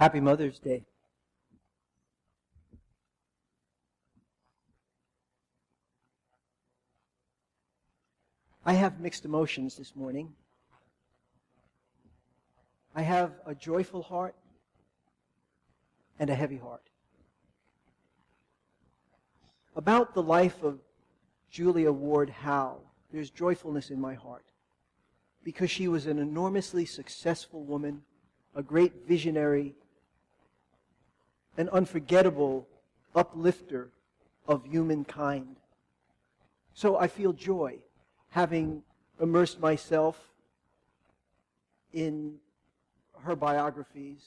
Happy Mother's Day. I have mixed emotions this morning. I have a joyful heart and a heavy heart. About the life of Julia Ward Howe, there's joyfulness in my heart because she was an enormously successful woman, a great visionary, an unforgettable uplifter of humankind. So I feel joy having immersed myself in her biographies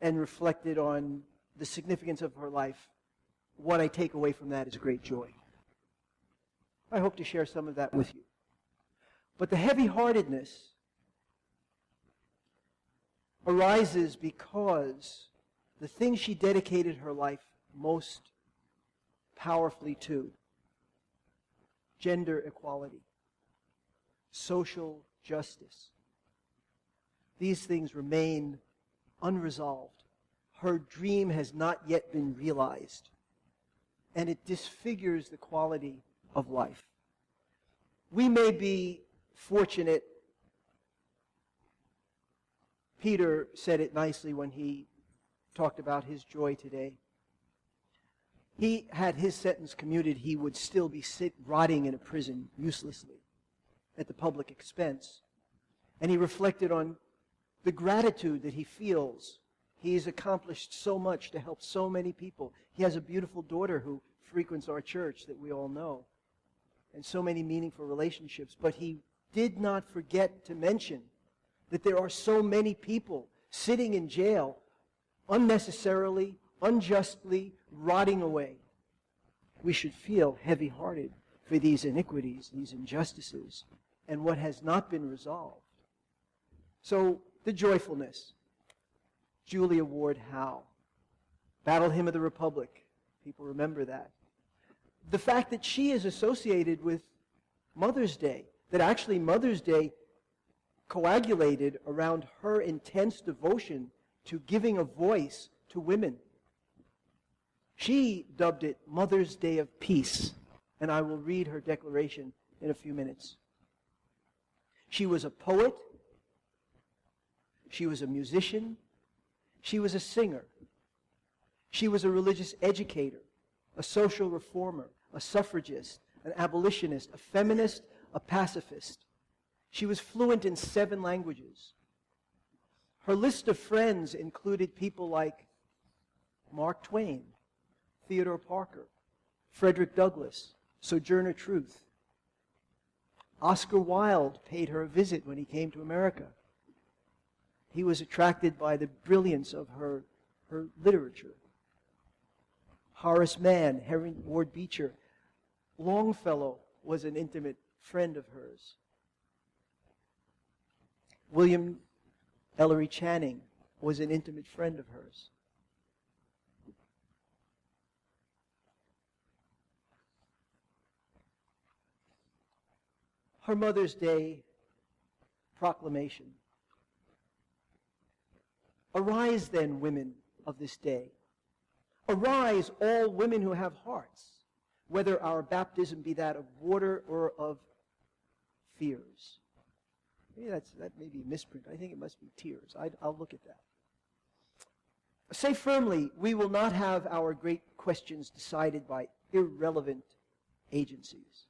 and reflected on the significance of her life. What I take away from that is great joy. I hope to share some of that with you. But the heavy-heartedness arises because the thing she dedicated her life most powerfully to, gender equality, social justice, these things remain unresolved. Her dream has not yet been realized, and it disfigures the quality of life. We may be fortunate. Peter said it nicely when he talked about his joy today. He had his sentence commuted, he would still be rotting in a prison uselessly at the public expense. And he reflected on the gratitude that he feels. He's accomplished so much to help so many people. He has a beautiful daughter who frequents our church that we all know, and so many meaningful relationships. But he did not forget to mention that there are so many people sitting in jail unnecessarily, unjustly, rotting away. We should feel heavy-hearted for these iniquities, these injustices, and what has not been resolved. So, the joyfulness. Julia Ward Howe. Battle Hymn of the Republic. People remember that. The fact that she is associated with Mother's Day, that actually Mother's Day coagulated around her intense devotion to giving a voice to women. She dubbed it Mother's Day of Peace, and I will read her declaration in a few minutes. She was a poet. She was a musician. She was a singer. She was a religious educator, a social reformer, a suffragist, an abolitionist, a feminist, a pacifist. She was fluent in 7 languages. Her list of friends included people like Mark Twain, Theodore Parker, Frederick Douglass, Sojourner Truth. Oscar Wilde paid her a visit when he came to America. He was attracted by the brilliance of her literature. Horace Mann, Henry Ward Beecher, Longfellow was an intimate friend of hers. William Ellery Channing was an intimate friend of hers. Her Mother's Day proclamation. Arise then, women of this day. Arise, all women who have hearts, whether our baptism be that of water or of fears. Maybe that may be a misprint. I think it must be tears. I'll look at that. Say firmly, we will not have our great questions decided by irrelevant agencies.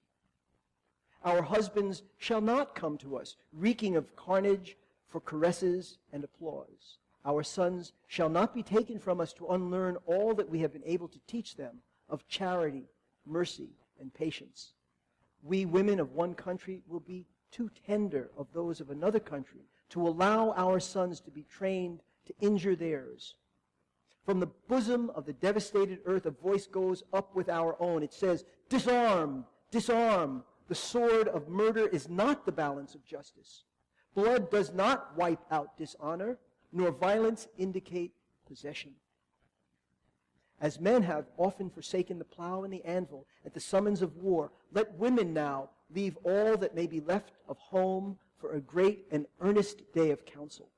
Our husbands shall not come to us, reeking of carnage for caresses and applause. Our sons shall not be taken from us to unlearn all that we have been able to teach them of charity, mercy, and patience. We women of one country will be too tender of those of another country to allow our sons to be trained to injure theirs. From the bosom of the devastated earth, a voice goes up with our own. It says, disarm, disarm. The sword of murder is not the balance of justice. Blood does not wipe out dishonor, nor violence indicate possession. As men have often forsaken the plow and the anvil at the summons of war, let women now leave all that may be left of home for a great and earnest day of counsel.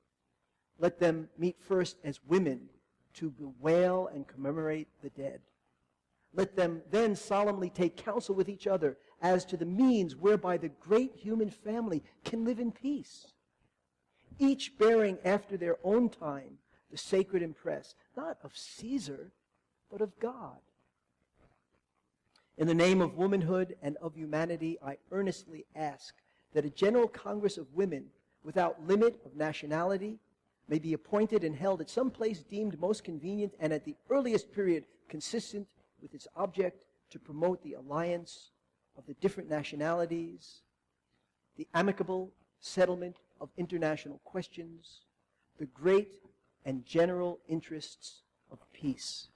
Let them meet first as women to bewail and commemorate the dead. Let them then solemnly take counsel with each other as to the means whereby the great human family can live in peace, each bearing after their own time the sacred impress, not of Caesar, but of God. In the name of womanhood and of humanity, I earnestly ask that a general congress of women, without limit of nationality, may be appointed and held at some place deemed most convenient and at the earliest period consistent with its object to promote the alliance of the different nationalities, the amicable settlement of international questions, the great and general interests of peace.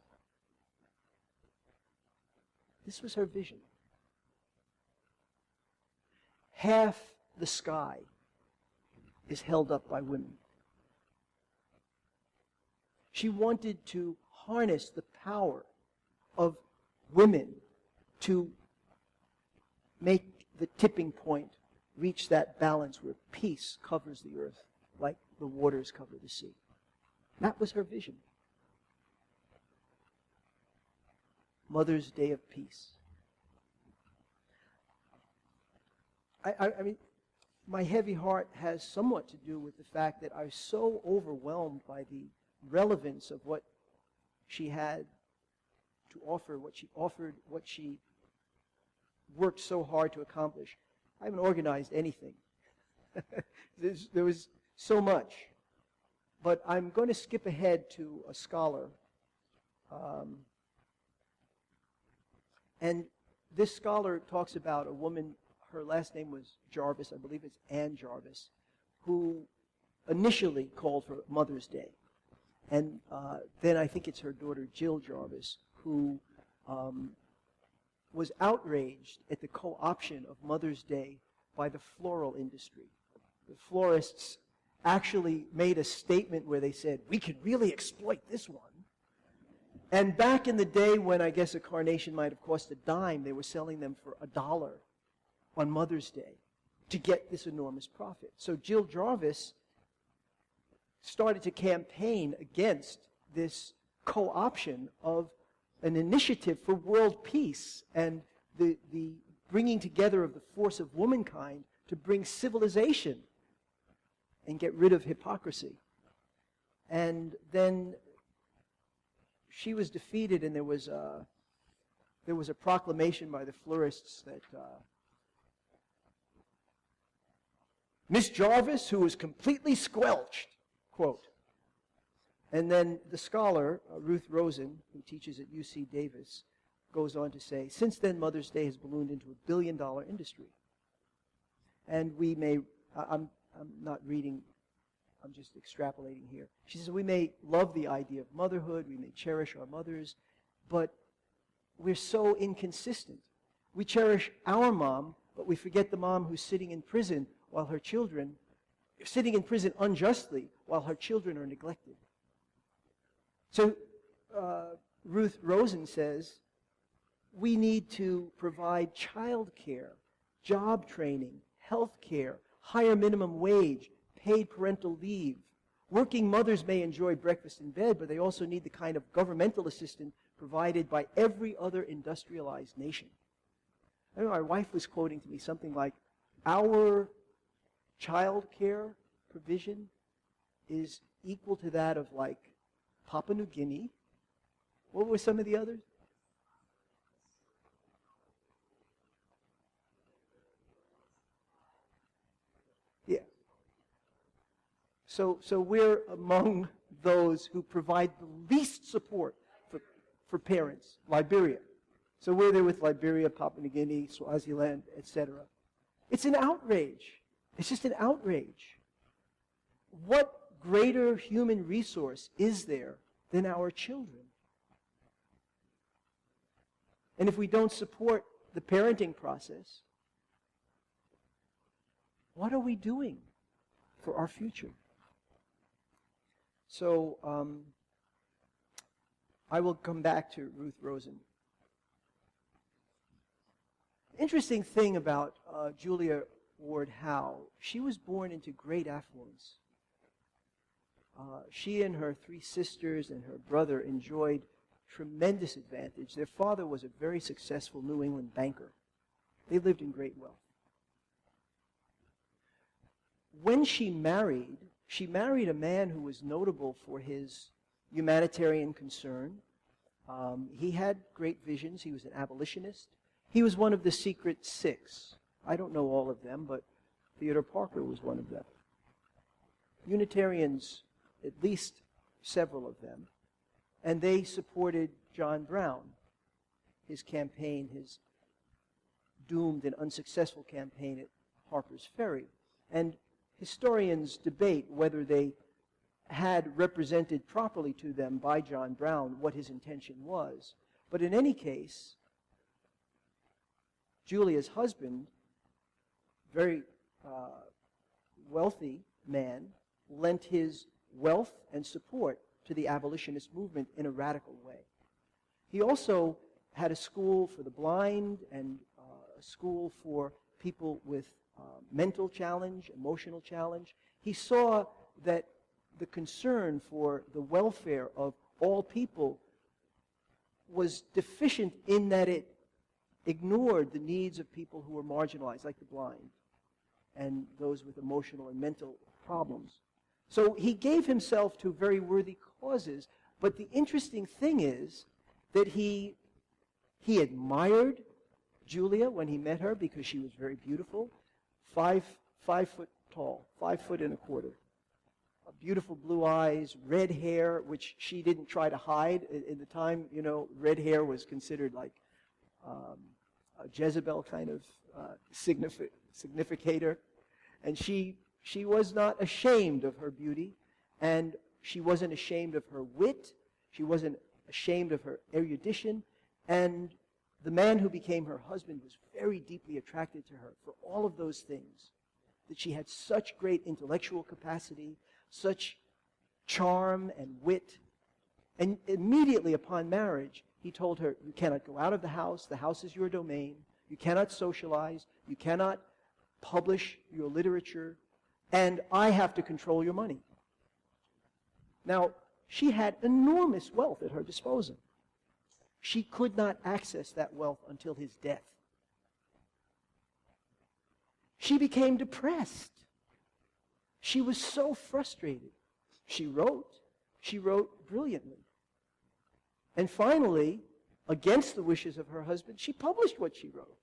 This was her vision. Half the sky is held up by women. She wanted to harness the power of women to make the tipping point reach that balance where peace covers the earth like the waters cover the sea. That was her vision. Mother's Day of Peace. I mean, my heavy heart has somewhat to do with the fact that I was so overwhelmed by the relevance of what she had to offer, what she offered, what she worked so hard to accomplish. I haven't organized anything. There was so much. But I'm going to skip ahead to a scholar. And this scholar talks about a woman, her last name was Jarvis, I believe it's Ann Jarvis, who initially called for Mother's Day. And then I think it's her daughter Jill Jarvis, who was outraged at the co-option of Mother's Day by the floral industry. The florists actually made a statement where they said, we could really exploit this one. And back in the day when I guess a carnation might have cost a dime, they were selling them for $1 on Mother's Day to get this enormous profit. So Jill Jarvis started to campaign against this co-option of an initiative for world peace and the bringing together of the force of womankind to bring civilization and get rid of hypocrisy. And then she was defeated, and there was a proclamation by the florists that Miss Jarvis, who was completely squelched, quote. And then the scholar, Ruth Rosen, who teaches at UC Davis, goes on to say, since then Mother's Day has ballooned into a billion-dollar industry. And we may, I'm not reading, I'm just extrapolating here. She says, we may love the idea of motherhood, we may cherish our mothers, but we're so inconsistent. We cherish our mom, but we forget the mom who's sitting in prison while her children, sitting in prison unjustly while her children are neglected. So Ruth Rosen says, we need to provide child care, job training, health care, higher minimum wage, paid parental leave. Working mothers may enjoy breakfast in bed, but they also need the kind of governmental assistance provided by every other industrialized nation. I know my wife was quoting to me something like, our child care provision is equal to that of like Papua New Guinea. What were some of the others? Yeah. So we're among those who provide the least support for parents. Liberia. So we're there with Liberia, Papua New Guinea, Swaziland, etc. It's an outrage. It's just an outrage. What greater human resource is there than our children? And if we don't support the parenting process, what are we doing for our future? So I will come back to Ruth Rosen. Interesting thing about Julia Ward Howe, she was born into great affluence. She and her 3 sisters and her brother enjoyed tremendous advantage. Their father was a very successful New England banker. They lived in great wealth. When she married a man who was notable for his humanitarian concern. He had great visions. He was an abolitionist. He was one of the Secret Six. I don't know all of them, but Theodore Parker was one of them. Unitarians, at least several of them, and they supported John Brown, his campaign, his doomed and unsuccessful campaign at Harper's Ferry. And historians debate whether they had represented properly to them by John Brown what his intention was. But in any case, Julia's husband, very wealthy man, lent his wealth and support to the abolitionist movement in a radical way. He also had a school for the blind and a school for people with mental challenge, emotional challenge. He saw that the concern for the welfare of all people was deficient in that it ignored the needs of people who were marginalized, like the blind and those with emotional and mental problems. So he gave himself to very worthy causes, but the interesting thing is that he admired Julia when he met her because she was very beautiful, 5 foot tall, 5 foot and a quarter. Beautiful blue eyes, red hair, which she didn't try to hide. In the time, red hair was considered like a Jezebel kind of significator. And she was not ashamed of her beauty, and she wasn't ashamed of her wit. She wasn't ashamed of her erudition. And the man who became her husband was very deeply attracted to her for all of those things, that she had such great intellectual capacity, such charm and wit. And immediately upon marriage, he told her, you cannot go out of the house is your domain, you cannot socialize, you cannot publish your literature, and I have to control your money. Now, she had enormous wealth at her disposal. She could not access that wealth until his death. She became depressed. She was so frustrated. She wrote brilliantly. And finally, against the wishes of her husband, she published what she wrote.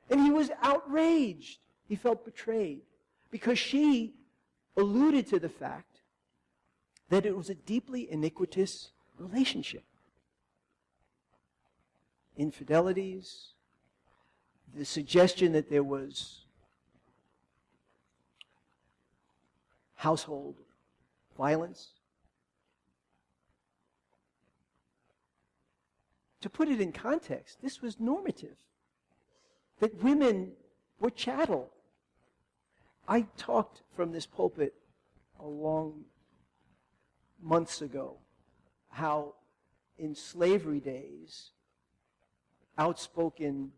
And he was outraged. He felt betrayed because she alluded to the fact that it was a deeply iniquitous relationship. Infidelities, the suggestion that there was household violence. To put it in context, this was normative, that women were chattel. I talked from this pulpit a long months ago how in slavery days, outspoken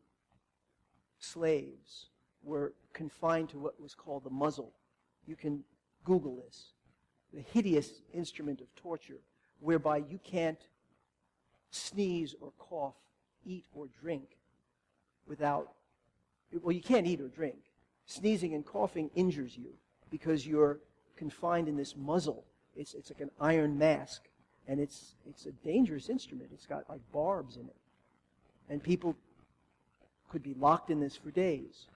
slaves were confined to what was called the muzzle. You can Google this. The hideous instrument of torture whereby you can't sneeze or cough, eat or drink without, well, you can't eat or drink. Sneezing and coughing injures you because you're confined in this muzzle. It's like an iron mask, and it's a dangerous instrument. It's got like barbs in it. And people could be locked in this for days.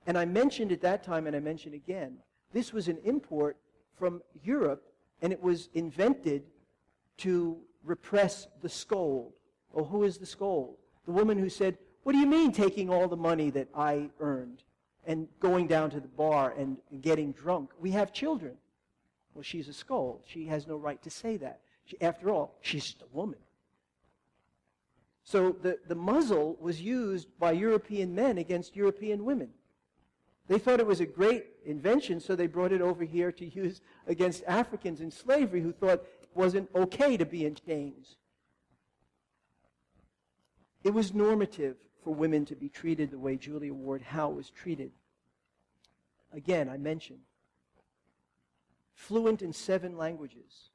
And I mentioned at that time, and I mention again, this was an import from Europe, and it was invented to repress the scold. Oh, who is the scold? The woman who said, what do you mean taking all the money that I earned and going down to the bar and getting drunk? We have children. Well, she's a scold. She has no right to say that. After all, she's just a woman. So the muzzle was used by European men against European women. They thought it was a great invention, so they brought it over here to use against Africans in slavery who thought it wasn't okay to be in chains. It was normative for women to be treated the way Julia Ward Howe was treated. Again, I mentioned, fluent in 7 languages,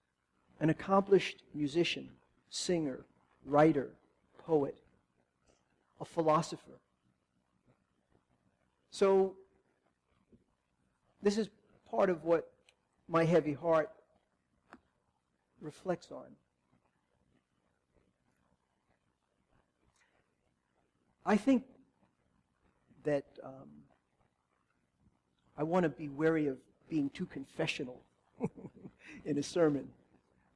an accomplished musician, singer, writer, poet, a philosopher. So this is part of what my heavy heart reflects on. I think that I want to be wary of being too confessional in a sermon.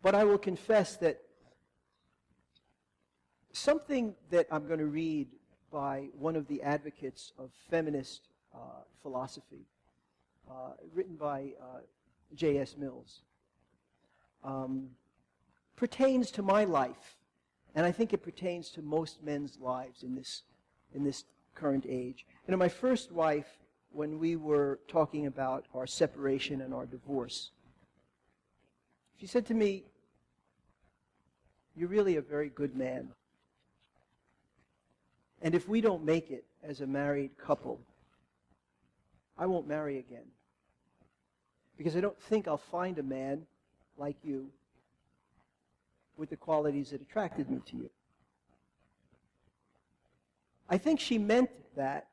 But I will confess that something that I'm going to read by one of the advocates of feminist philosophy, written by J.S. Mills, pertains to my life, and I think it pertains to most men's lives in this current age. And my first wife, when we were talking about our separation and our divorce, she said to me, "You're really a very good man. And if we don't make it as a married couple, I won't marry again. Because I don't think I'll find a man like you with the qualities that attracted me to you." I think she meant that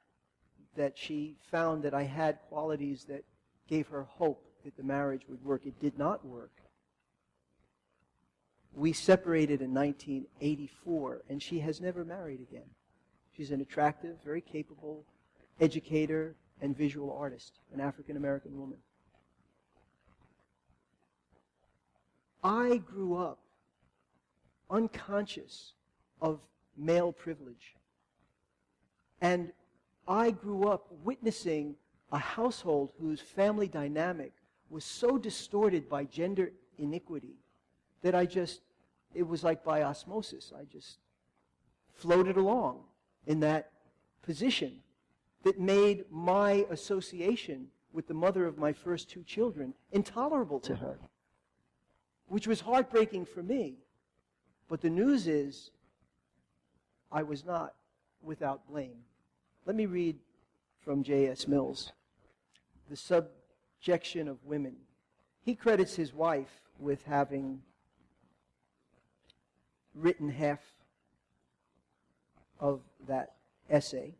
she found that I had qualities that gave her hope that the marriage would work. It did not work. We separated in 1984, and she has never married again. She's an attractive, very capable educator and visual artist, an African-American woman. I grew up unconscious of male privilege. And I grew up witnessing a household whose family dynamic was so distorted by gender iniquity that it was like by osmosis. I just floated along in that position that made my association with the mother of my first 2 children intolerable to her, which was heartbreaking for me. But the news is, I was not without blame. Let me read from J.S. Mills, The Subjection of Women. He credits his wife with having written half of that essay.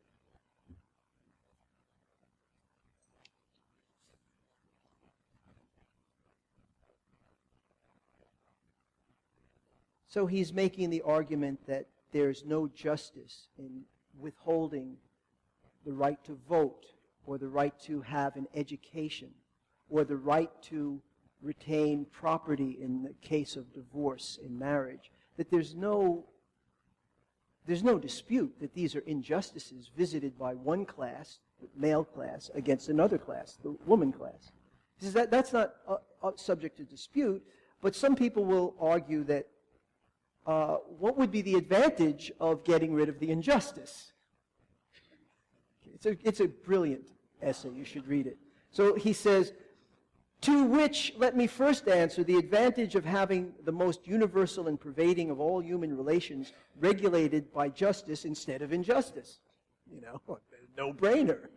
So he's making the argument that there's no justice in withholding the right to vote, or the right to have an education, or the right to retain property in the case of divorce in marriage, that there's no dispute that these are injustices visited by one class, the male class, against another class, the woman class. He says that's not subject to dispute, but some people will argue that what would be the advantage of getting rid of the injustice? It's a brilliant essay. You should read it. So he says, to which, let me first answer, the advantage of having the most universal and pervading of all human relations regulated by justice instead of injustice. No-brainer.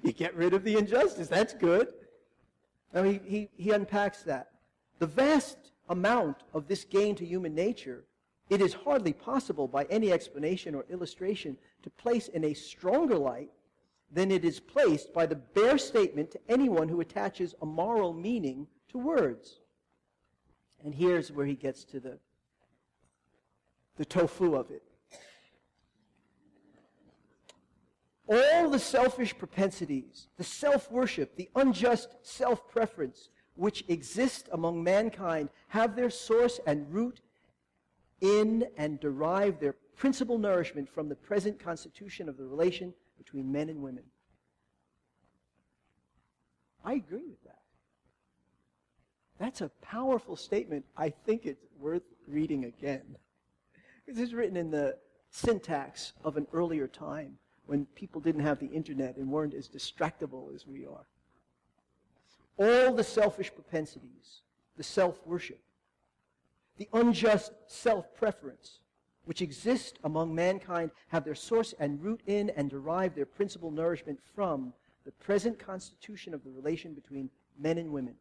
You get rid of the injustice. That's good. Now he unpacks that. The vast amount of this gain to human nature, it is hardly possible by any explanation or illustration to place in a stronger light than it is placed by the bare statement to anyone who attaches a moral meaning to words. And here's where he gets to the tofu of it. All the selfish propensities, the self-worship, the unjust self-preference which exist among mankind have their source and root in and derive their principal nourishment from the present constitution of the relation between men and women. I agree with that. That's a powerful statement. I think it's worth reading again. This is written in the syntax of an earlier time when people didn't have the internet and weren't as distractible as we are. All the selfish propensities, the self-worship, the unjust self-preference, which exist among mankind, have their source and root in and derive their principal nourishment from the present constitution of the relation between men and women.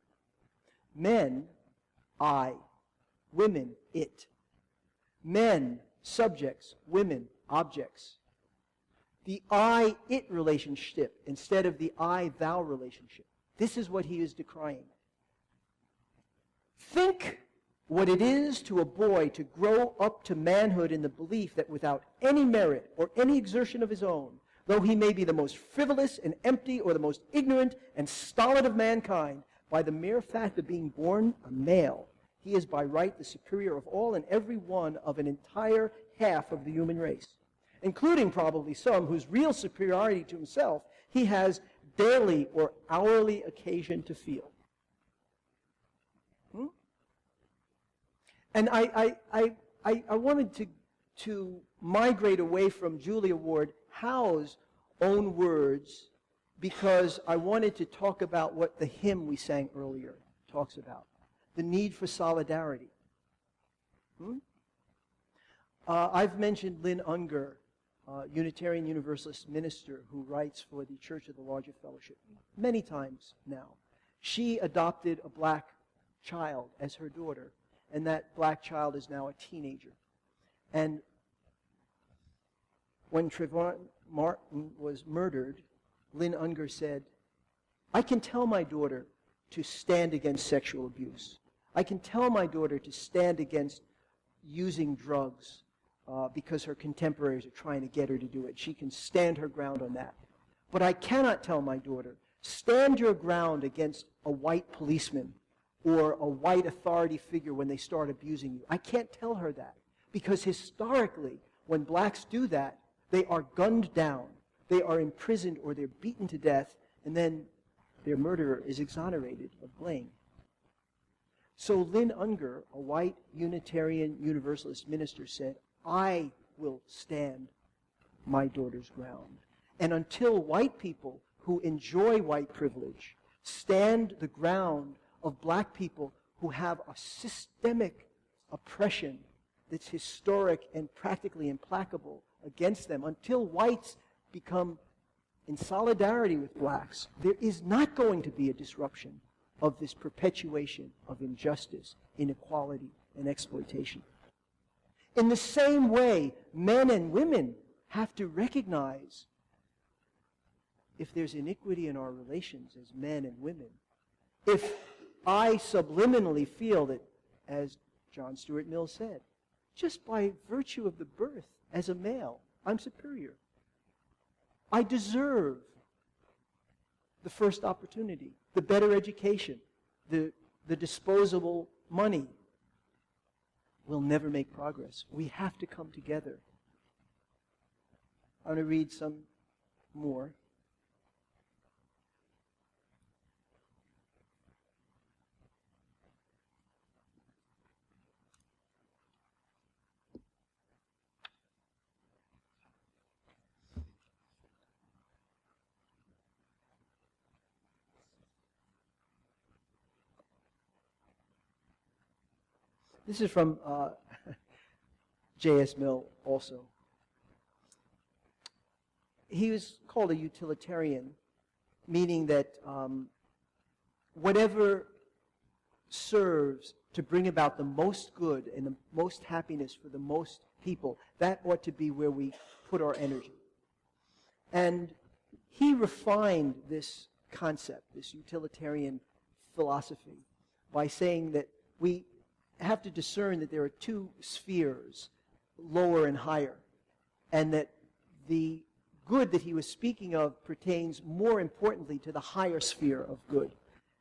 Men, I. Women, it. Men, subjects. Women, objects. The I-it relationship instead of the I-thou relationship. This is what he is decrying. Think what it is to a boy to grow up to manhood in the belief that without any merit or any exertion of his own, though he may be the most frivolous and empty or the most ignorant and stolid of mankind, by the mere fact of being born a male, he is by right the superior of all and every one of an entire half of the human race, including probably some whose real superiority to himself he has daily or hourly occasion to feel. And I wanted to migrate away from Julia Ward Howe's own words because I wanted to talk about what the hymn we sang earlier talks about, the need for solidarity. I've mentioned Lynn Unger, Unitarian Universalist minister who writes for the Church of the Larger Fellowship, many times now. She adopted a black child as her daughter, and that black child is now a teenager. And when Trayvon Martin was murdered, Lynn Unger said, I can tell my daughter to stand against sexual abuse. I can tell my daughter to stand against using drugs because her contemporaries are trying to get her to do it. She can stand her ground on that. But I cannot tell my daughter, stand your ground against a white policeman or a white authority figure when they start abusing you. I can't tell her that because historically, when blacks do that, they are gunned down, they are imprisoned or they're beaten to death, and then their murderer is exonerated of blame. So Lynn Unger, a white Unitarian Universalist minister, said, I will stand my daughter's ground. And until white people who enjoy white privilege stand the ground of black people who have a systemic oppression that's historic and practically implacable against them, until whites become in solidarity with blacks, there is not going to be a disruption of this perpetuation of injustice, inequality, and exploitation. In the same way, men and women have to recognize if there's iniquity in our relations as men and women, if I subliminally feel that, as John Stuart Mill said, just by virtue of the birth as a male, I'm superior. I deserve the first opportunity, the better education, the disposable money. We'll never make progress. We have to come together. I'm going to read some more. This is from J.S. Mill also. He was called a utilitarian, meaning that whatever serves to bring about the most good and the most happiness for the most people, that ought to be where we put our energy. And he refined this concept, this utilitarian philosophy, by saying that we have to discern that there are two spheres, lower and higher, and that the good that he was speaking of pertains more importantly to the higher sphere of good.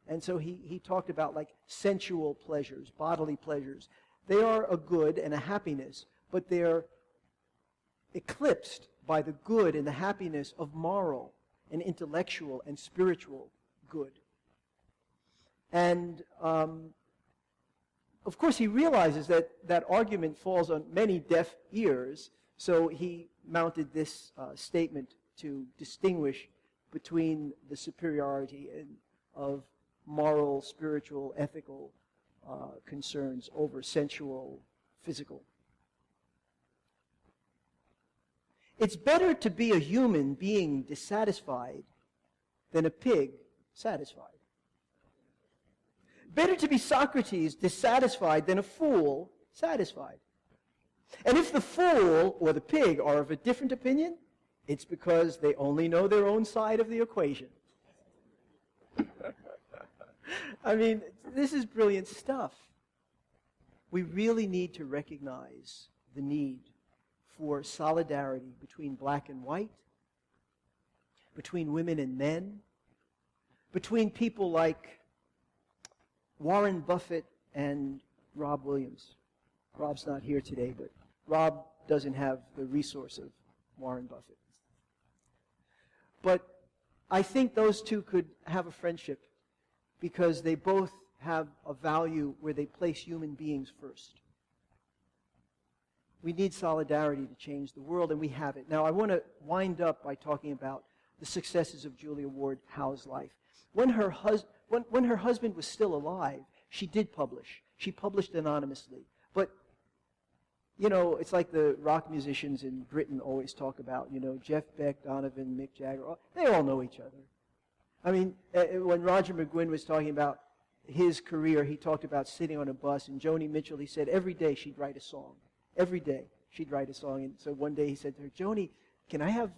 And so he talked about like sensual pleasures, bodily pleasures. They are a good and a happiness, but they're eclipsed by the good and the happiness of moral and intellectual and spiritual good. And of course, he realizes that that argument falls on many deaf ears, so he mounted this statement to distinguish between the superiority of moral, spiritual, ethical concerns over sensual, physical. It's better to be a human being dissatisfied than a pig satisfied. Better to be Socrates dissatisfied than a fool satisfied. And if the fool or the pig are of a different opinion, it's because they only know their own side of the equation. I mean, this is brilliant stuff. We really need to recognize the need for solidarity between black and white, between women and men, between people like Warren Buffett and Rob Williams. Rob's not here today, but Rob doesn't have the resource of Warren Buffett. But I think those two could have a friendship because they both have a value where they place human beings first. We need solidarity to change the world, and we have it. Now, I want to wind up by talking about the successes of Julia Ward Howe's life. When her husband was still alive, she did publish. She published anonymously. But, you know, it's like the rock musicians in Britain always talk about, you know, Jeff Beck, Donovan, Mick Jagger. They all know each other. I mean, when Roger McGuinn was talking about his career, he talked about sitting on a bus, and Joni Mitchell, he said every day she'd write a song. Every day she'd write a song. And so one day he said to her, Joni, can I have,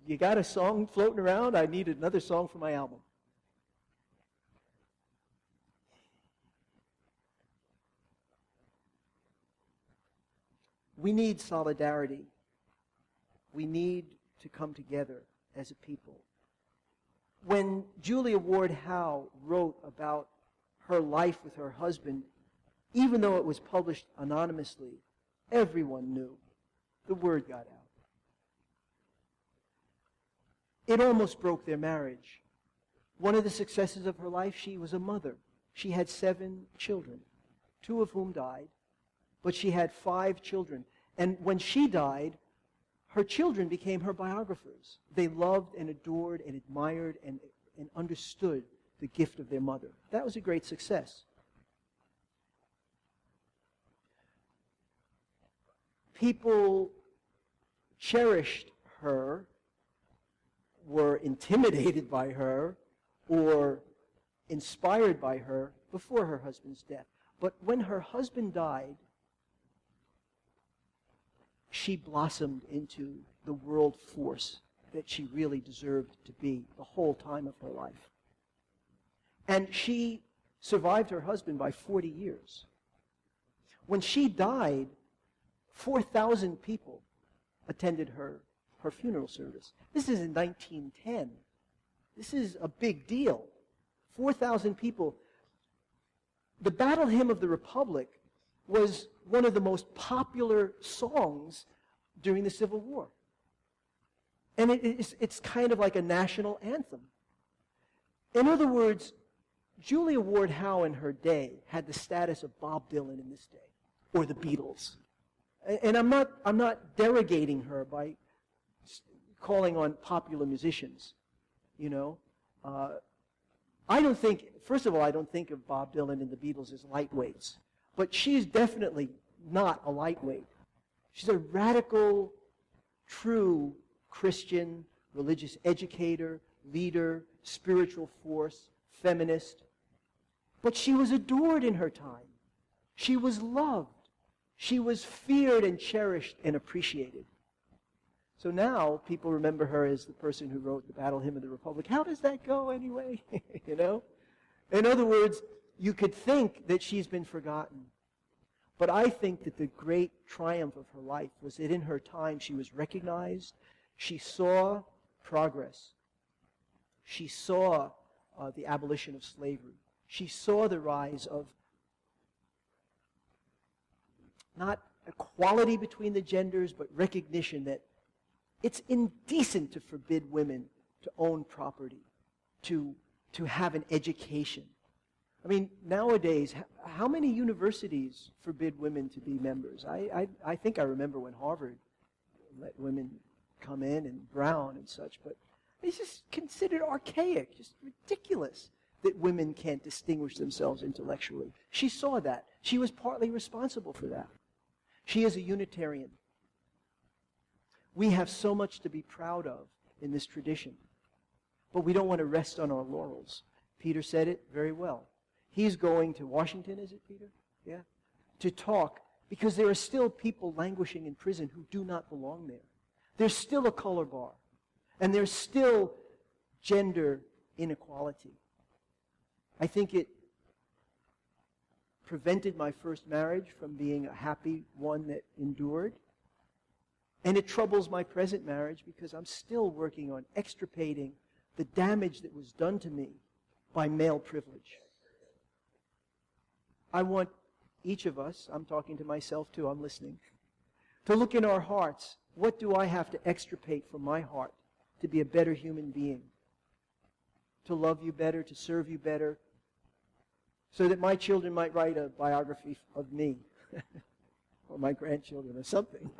you got a song floating around? I need another song for my album. We need solidarity. We need to come together as a people. When Julia Ward Howe wrote about her life with her husband, even though it was published anonymously, everyone knew. The word got out. It almost broke their marriage. One of the successes of her life, she was a mother. She had 7 children, 2 of whom died, but she had 5 children. And when she died, her children became her biographers. They loved and adored and admired and understood the gift of their mother. That was a great success. People cherished her, were intimidated by her, or inspired by her before her husband's death. But when her husband died, she blossomed into the world force that she really deserved to be the whole time of her life. And she survived her husband by 40 years. When she died, 4,000 people attended her funeral service. This is in 1910. This is a big deal. 4,000 people. The Battle Hymn of the Republic was one of the most popular songs during the Civil War. And it's kind of like a national anthem. In other words, Julia Ward Howe in her day had the status of Bob Dylan in this day, or the Beatles. And I'm not derogating her by calling on popular musicians, you know. I don't think, first of all, I don't think of Bob Dylan and the Beatles as lightweights. But she's definitely not a lightweight. She's a radical, true Christian, religious educator, leader, spiritual force, feminist. But she was adored in her time. She was loved. She was feared and cherished and appreciated. So now people remember her as the person who wrote the Battle Hymn of the Republic. How does that go anyway? You know? In other words, you could think that she's been forgotten. But I think that the great triumph of her life was that in her time she was recognized. She saw progress. She saw the abolition of slavery. She saw the rise of not equality between the genders, but recognition that it's indecent to forbid women to own property, to have an education. I mean, nowadays, how many universities forbid women to be members? I think I remember when Harvard let women come in, and Brown and such, but it's just considered archaic, just ridiculous that women can't distinguish themselves intellectually. She saw that. She was partly responsible for that. She is a Unitarian. We have so much to be proud of in this tradition, but we don't want to rest on our laurels. Peter said it very well. He's going to Washington, is it, Peter? Yeah. To talk, because there are still people languishing in prison who do not belong there. There's still a color bar. And there's still gender inequality. I think it prevented my first marriage from being a happy one that endured. And it troubles my present marriage because I'm still working on extirpating the damage that was done to me by male privilege. I want each of us, I'm talking to myself too, I'm listening, to look in our hearts. What do I have to extirpate from my heart to be a better human being? To love you better, to serve you better, so that my children might write a biography of me, or my grandchildren, or something.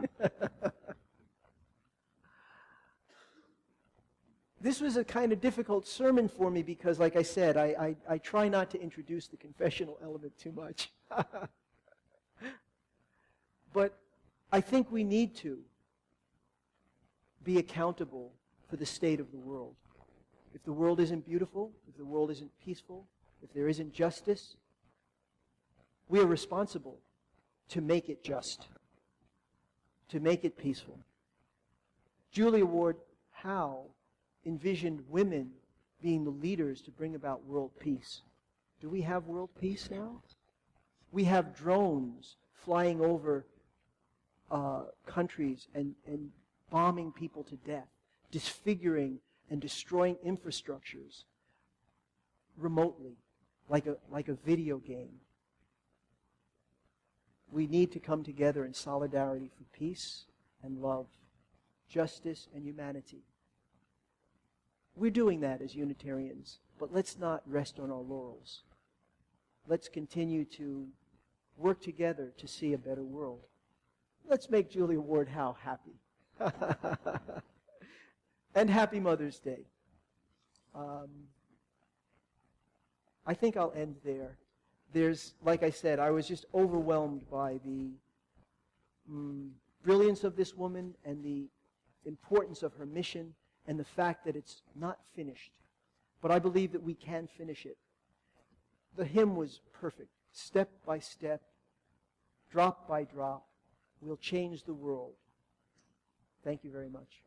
This was a kind of difficult sermon for me because, like I said, I try not to introduce the confessional element too much. But I think we need to be accountable for the state of the world. If the world isn't beautiful, if the world isn't peaceful, if there isn't justice, we are responsible to make it just, to make it peaceful. Julia Ward Howe envisioned women being the leaders to bring about world peace. Do we have world peace now? We have drones flying over countries and bombing people to death, disfiguring and destroying infrastructures remotely, like a video game. We need to come together in solidarity for peace and love, justice and humanity. We're doing that as Unitarians, but let's not rest on our laurels. Let's continue to work together to see a better world. Let's make Julia Ward Howe happy. And happy Mother's Day. I think I'll end there. There's, like I said, I was just overwhelmed by the brilliance of this woman and the importance of her mission and the fact that it's not finished. But I believe that we can finish it. The hymn was perfect. Step by step, drop by drop, we'll change the world. Thank you very much.